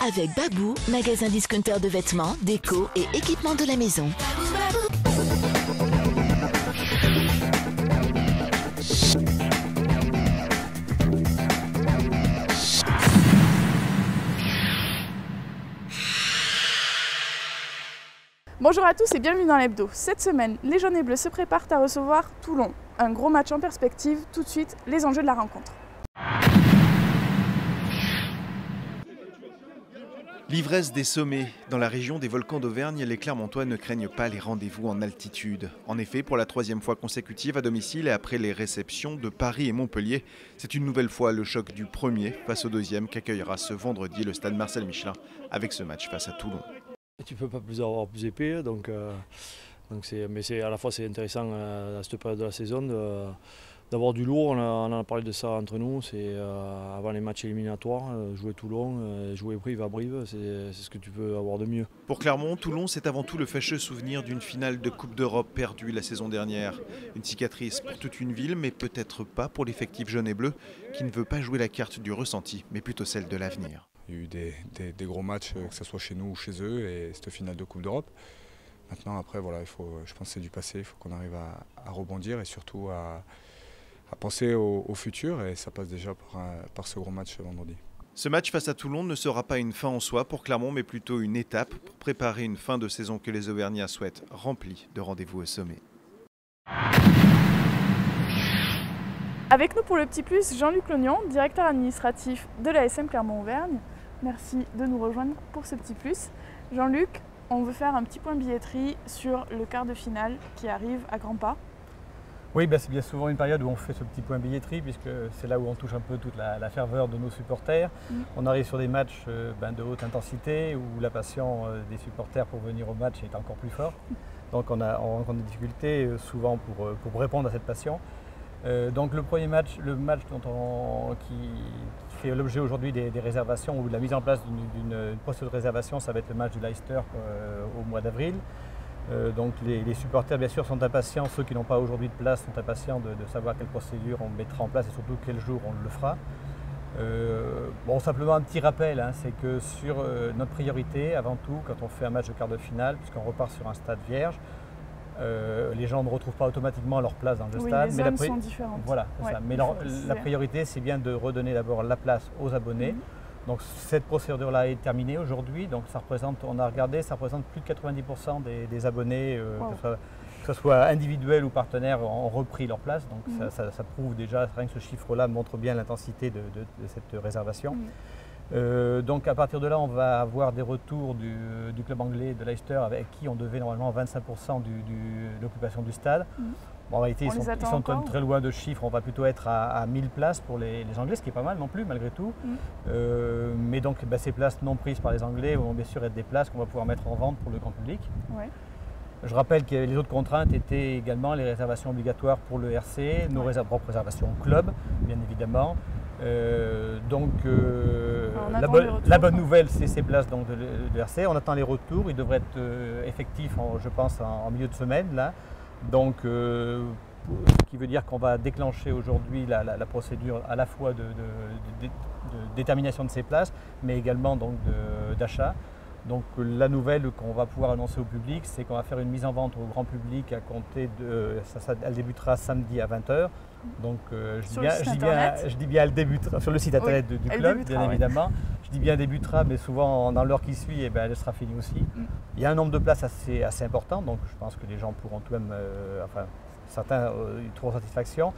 Avec Babou, magasin discounter de vêtements, déco et équipements de la maison. Bonjour à tous et bienvenue dans l'Hebdo. Cette semaine, les jaunes et bleus se préparent à recevoir Toulon. Un gros match en perspective, tout de suite les enjeux de la rencontre. L'ivresse des sommets. Dans la région des volcans d'Auvergne, les Clermontois ne craignent pas les rendez-vous en altitude. En effet, pour la troisième fois consécutive à domicile et après les réceptions de Paris et Montpellier, c'est une nouvelle fois le choc du premier face au deuxième qu'accueillera ce vendredi le stade Marcel Michelin avec ce match face à Toulon. Tu peux pas avoir plus épais, mais à la fois c'est intéressant à cette période de la saison d'avoir du lourd. On en a parlé de ça entre nous, c'est avant les matchs éliminatoires, jouer Toulon, jouer Brive, c'est ce que tu peux avoir de mieux. Pour Clermont, Toulon, c'est avant tout le fâcheux souvenir d'une finale de Coupe d'Europe perdue la saison dernière. Une cicatrice pour toute une ville, mais peut-être pas pour l'effectif jaune et bleu, qui ne veut pas jouer la carte du ressenti, mais plutôt celle de l'avenir. Il y a eu des gros matchs, que ce soit chez nous ou chez eux, et cette finale de Coupe d'Europe. Maintenant, après, voilà, je pense que c'est du passé, il faut qu'on arrive à rebondir et surtout à penser au futur, et ça passe déjà par ce gros match vendredi. Ce match face à Toulon ne sera pas une fin en soi pour Clermont, mais plutôt une étape pour préparer une fin de saison que les Auvergnats souhaitent remplie de rendez-vous au sommet. Avec nous pour le petit plus, Jean-Luc Lognon, directeur administratif de l'ASM Clermont-Auvergne. Merci de nous rejoindre pour ce petit plus. Jean-Luc, on veut faire un petit point billetterie sur le quart de finale qui arrive à grands pas. Oui, c'est bien souvent une période où on fait ce petit point billetterie, puisque c'est là où on touche un peu toute la ferveur de nos supporters. On arrive sur des matchs de haute intensité, où la passion des supporters pour venir au match est encore plus forte. Donc on rencontre des difficultés souvent pour répondre à cette passion. Donc le premier match, le match qui fait l'objet aujourd'hui des réservations ou de la mise en place d'une procédure de réservation, ça va être le match de Leicester au mois d'avril. Donc les supporters bien sûr sont impatients, ceux qui n'ont pas aujourd'hui de place sont impatients de savoir quelle procédure on mettra en place et surtout quel jour on le fera. Simplement un petit rappel, c'est que sur notre priorité avant tout, quand on fait un match de quart de finale, puisqu'on repart sur un stade vierge, les gens ne retrouvent pas automatiquement leur place dans le stade. Les zones sont différentes. Voilà, c'est ça. Mais la priorité, c'est bien de redonner d'abord la place aux abonnés. Donc cette procédure-là est terminée aujourd'hui. Donc ça représente, on a regardé, ça représente plus de 90% des abonnés, que ce soit individuels ou partenaires, ont repris leur place. Donc ça prouve déjà, rien que ce chiffre-là montre bien l'intensité de cette réservation. Donc à partir de là, on va avoir des retours du club anglais de Leicester avec qui on devait normalement 25% de l'occupation du stade. En réalité, ils sont très loin de chiffres, on va plutôt être à 1000 places pour les Anglais, ce qui est pas mal non plus malgré tout. Mais donc ces places non prises par les Anglais vont bien sûr être des places qu'on va pouvoir mettre en vente pour le grand public. Je rappelle que les autres contraintes étaient également les réservations obligatoires pour le RC, nos propres réservations club, bien évidemment. La bonne nouvelle, c'est ces places donc, de RC. On attend les retours, ils devraient être effectifs, je pense, en milieu de semaine. Là. Donc, ce qui veut dire qu'on va déclencher aujourd'hui la procédure à la fois de détermination de ces places, mais également d'achat. Donc la nouvelle qu'on va pouvoir annoncer au public, c'est qu'on va faire une mise en vente au grand public à compter elle débutera samedi à 20h. Donc je dis bien elle débutera sur le site internet du club, bien évidemment. Je dis bien débutera, mais souvent dans l'heure qui suit, elle sera finie aussi. Il y a un nombre de places assez important, donc je pense que les gens pourront tout de même, certains trouveront satisfaction.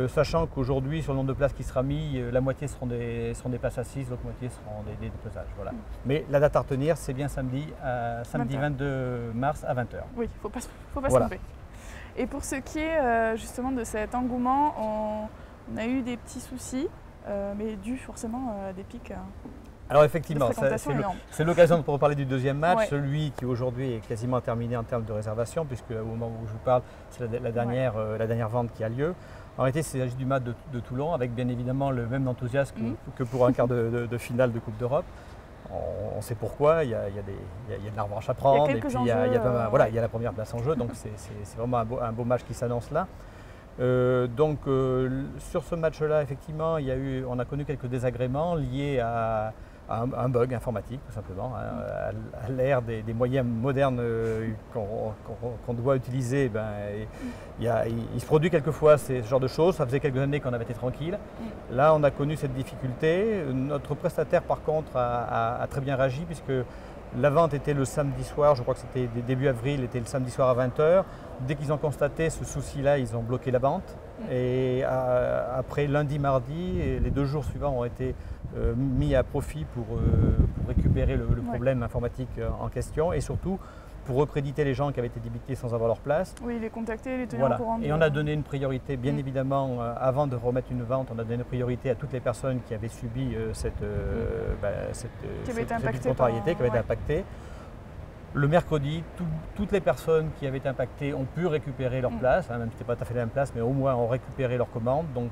Sachant qu'aujourd'hui, sur le nombre de places qui sera mis, la moitié seront des places assises, l'autre moitié seront des pesages. Voilà. Mais la date à retenir, c'est bien samedi 22 mars à 20h. Oui, il ne faut pas se tromper. Et pour ce qui est justement de cet engouement, on a eu des petits soucis, mais dû forcément à des pics. Alors effectivement, c'est l'occasion de reparler du deuxième match, celui qui aujourd'hui est quasiment terminé en termes de réservation, puisque au moment où je vous parle, c'est la dernière vente qui a lieu. En réalité, c'est du match de Toulon, avec bien évidemment le même enthousiasme que pour un quart de finale de Coupe d'Europe. On sait pourquoi, il y a de la revanche à prendre, et puis il y a la première place en jeu, donc c'est vraiment un beau match qui s'annonce là. Sur ce match-là, effectivement, on a connu quelques désagréments liés à un bug informatique tout simplement. À l'ère des moyens modernes qu'on doit utiliser, il se produit quelquefois ce genre de choses. Ça faisait quelques années qu'on avait été tranquille. Là, on a connu cette difficulté. Notre prestataire, par contre, a très bien réagi puisque la vente était le samedi soir, je crois que c'était début avril, était le samedi soir à 20 h. Dès qu'ils ont constaté ce souci-là, ils ont bloqué la vente. Et après lundi, mardi, les 2 jours suivants ont été mis à profit pour récupérer le problème informatique en question et surtout pour recréditer les gens qui avaient été débités sans avoir leur place. Oui, les contacter, les tenir au courant. Et on a donné une priorité, bien évidemment, avant de remettre une vente, on a donné une priorité à toutes les personnes qui avaient subi cette contrariété, qui avait été impactée. Le mercredi, toutes les personnes qui avaient été impactées ont pu récupérer leur place, même si ce n'était pas tout à fait la même place, mais au moins ont récupéré leur commande. Donc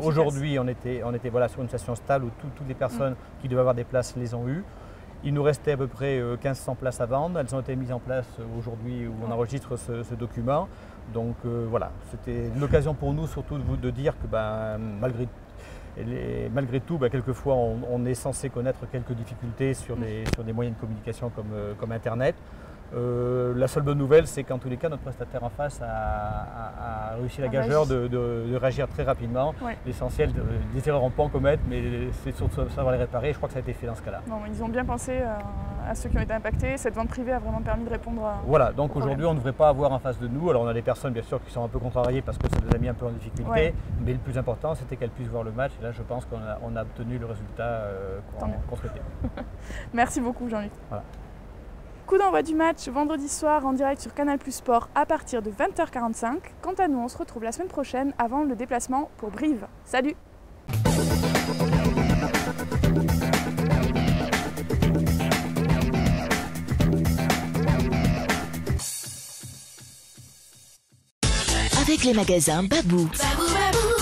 aujourd'hui, on était sur une situation stable où toutes les personnes qui devaient avoir des places les ont eues. Il nous restait à peu près 1500 places à vendre. Elles ont été mises en place aujourd'hui où on enregistre ce document. Donc voilà, c'était l'occasion pour nous surtout de dire que malgré tout, quelquefois on est censé connaître quelques difficultés sur des moyens de communication comme Internet. La seule bonne nouvelle, c'est qu'en tous les cas, notre prestataire en face a réussi la gageure de réagir très rapidement. L'essentiel, des erreurs on peut en commettre, mais c'est surtout savoir les réparer. Je crois que ça a été fait dans ce cas-là. Bon, ils ont bien pensé à ceux qui ont été impactés. Cette vente privée a vraiment permis de répondre à... Voilà, donc aujourd'hui, on ne devrait pas avoir en face de nous. Alors on a des personnes, bien sûr, qui sont un peu contrariées parce que ça les a mis un peu en difficulté. Mais le plus important, c'était qu'elles puissent voir le match. Et là, je pense qu'on a obtenu le résultat qu'on souhaitait. Merci beaucoup, Jean-Luc. Voilà. Coup d'envoi du match vendredi soir en direct sur Canal+ Sport à partir de 20h45. Quant à nous, on se retrouve la semaine prochaine avant le déplacement pour Brive. Salut! Avec les magasins Babou.